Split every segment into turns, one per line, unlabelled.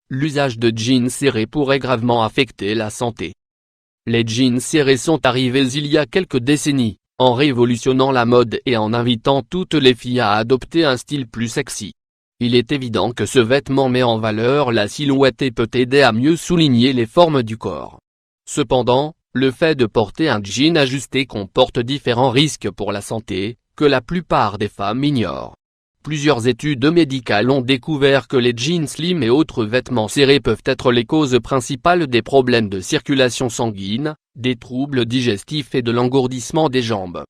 l'usage de jeans serrés pourrait gravement affecter la santé. Les jeans serrés sont arrivés il y a quelques décennies, en révolutionnant la mode et en invitant toutes les filles à adopter un style plus sexy. Il est évident que ce vêtement met en valeur la silhouette et peut aider à mieux souligner les formes du corps. Cependant, le fait de porter un jean ajusté comporte différents risques pour la santé, que la plupart des femmes ignorent. Plusieurs études médicales ont découvert que les jeans slim et autres vêtements serrés peuvent être les causes principales des problèmes de circulation sanguine, des troubles digestifs et de l'engourdissement des jambes.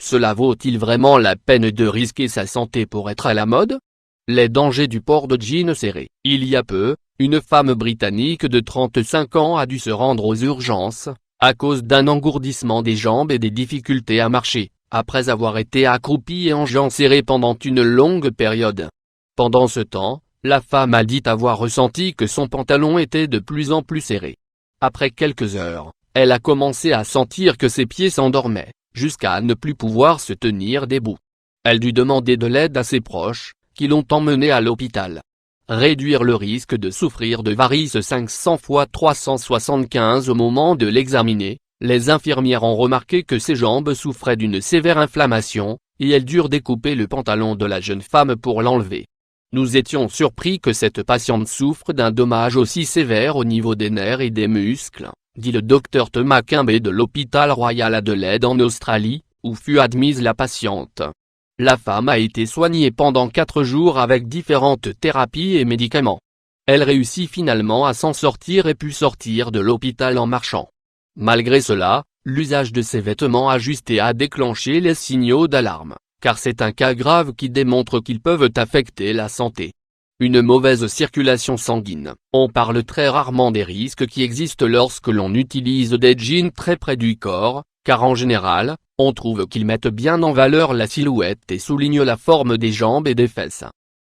Cela vaut-il vraiment la peine de risquer sa santé pour être à la mode? Les dangers du port de jeans serrés. Il y a peu, une femme britannique de 35 ans a dû se rendre aux urgences, à cause d'un engourdissement des jambes et des difficultés à marcher, après avoir été accroupie et en jambes serrées pendant une longue période. Pendant ce temps, la femme a dit avoir ressenti que son pantalon était de plus en plus serré. Après quelques heures, elle a commencé à sentir que ses pieds s'endormaient, jusqu'à ne plus pouvoir se tenir debout. Elle dut demander de l'aide à ses proches, qui l'ont emmenée à l'hôpital. Réduire le risque de souffrir de varices 500 x 375 au moment de l'examiner, les infirmières ont remarqué que ses jambes souffraient d'une sévère inflammation, et elles durent découper le pantalon de la jeune femme pour l'enlever. Nous étions surpris que cette patiente souffre d'un dommage aussi sévère au niveau des nerfs et des muscles, dit le docteur Thomas Kimbé de l'hôpital Royal Adelaide en Australie, où fut admise la patiente. La femme a été soignée pendant 4 jours avec différentes thérapies et médicaments. Elle réussit finalement à s'en sortir et put sortir de l'hôpital en marchant. Malgré cela, l'usage de ces vêtements ajustés a déclenché les signaux d'alarme, car c'est un cas grave qui démontre qu'ils peuvent affecter la santé. Une mauvaise circulation sanguine. On parle très rarement des risques qui existent lorsque l'on utilise des jeans très près du corps, car en général, on trouve qu'ils mettent bien en valeur la silhouette et soulignent la forme des jambes et des fesses.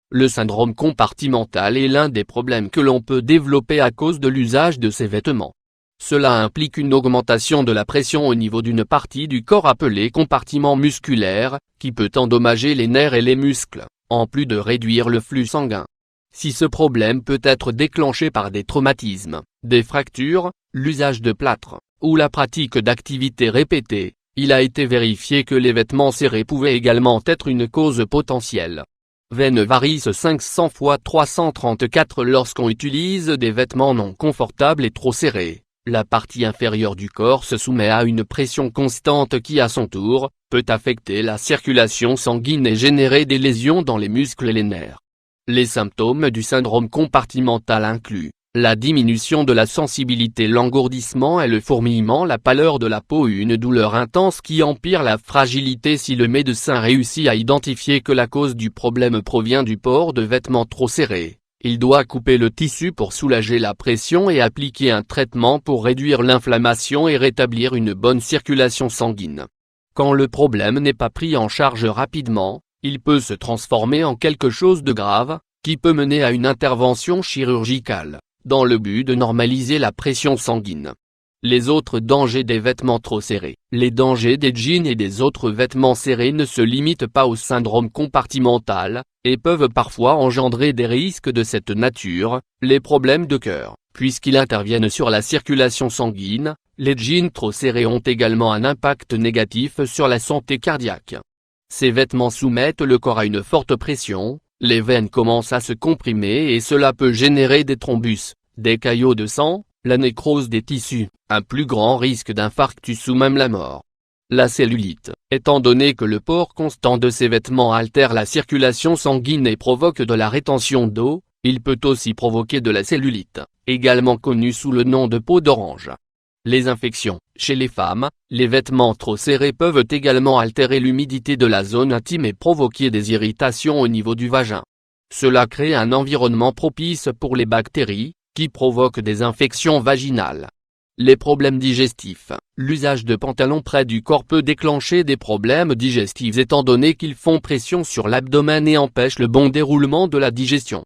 Le syndrome compartimental est l'un des problèmes que l'on peut développer à cause de l'usage de ces vêtements. Cela implique une augmentation de la pression au niveau d'une partie du corps appelée compartiment musculaire, qui peut endommager les nerfs et les muscles, en plus de réduire le flux sanguin. Si ce problème peut être déclenché par des traumatismes, des fractures, l'usage de plâtre, ou la pratique d'activités répétées, il a été vérifié que les vêtements serrés pouvaient également être une cause potentielle. Veine varice 500 x 334. Lorsqu'on utilise des vêtements non confortables et trop serrés, la partie inférieure du corps se soumet à une pression constante qui à son tour, peut affecter la circulation sanguine et générer des lésions dans les muscles et les nerfs. Les symptômes du syndrome compartimental incluent la diminution de la sensibilité, l'engourdissement et le fourmillement, la pâleur de la peau, une douleur intense qui empire la fragilité. Si le médecin réussit à identifier que la cause du problème provient du port de vêtements trop serrés, il doit couper le tissu pour soulager la pression et appliquer un traitement pour réduire l'inflammation et rétablir une bonne circulation sanguine. Quand le problème n'est pas pris en charge rapidement, il peut se transformer en quelque chose de grave, qui peut mener à une intervention chirurgicale, dans le but de normaliser la pression sanguine. Les autres dangers des vêtements trop serrés. Les dangers des jeans et des autres vêtements serrés ne se limitent pas au syndrome compartimental, et peuvent parfois engendrer des risques de cette nature, les problèmes de cœur. Puisqu'ils interviennent sur la circulation sanguine, les jeans trop serrés ont également un impact négatif sur la santé cardiaque. Ces vêtements soumettent le corps à une forte pression, les veines commencent à se comprimer et cela peut générer des thrombus, des caillots de sang, la nécrose des tissus, un plus grand risque d'infarctus ou même la mort. La cellulite. Étant donné que le port constant de ces vêtements altère la circulation sanguine et provoque de la rétention d'eau, il peut aussi provoquer de la cellulite, également connue sous le nom de peau d'orange. Les infections. Chez les femmes, les vêtements trop serrés peuvent également altérer l'humidité de la zone intime et provoquer des irritations au niveau du vagin. Cela crée un environnement propice pour les bactéries, qui provoquent des infections vaginales. Les problèmes digestifs. L'usage de pantalons près du corps peut déclencher des problèmes digestifs étant donné qu'ils font pression sur l'abdomen et empêchent le bon déroulement de la digestion.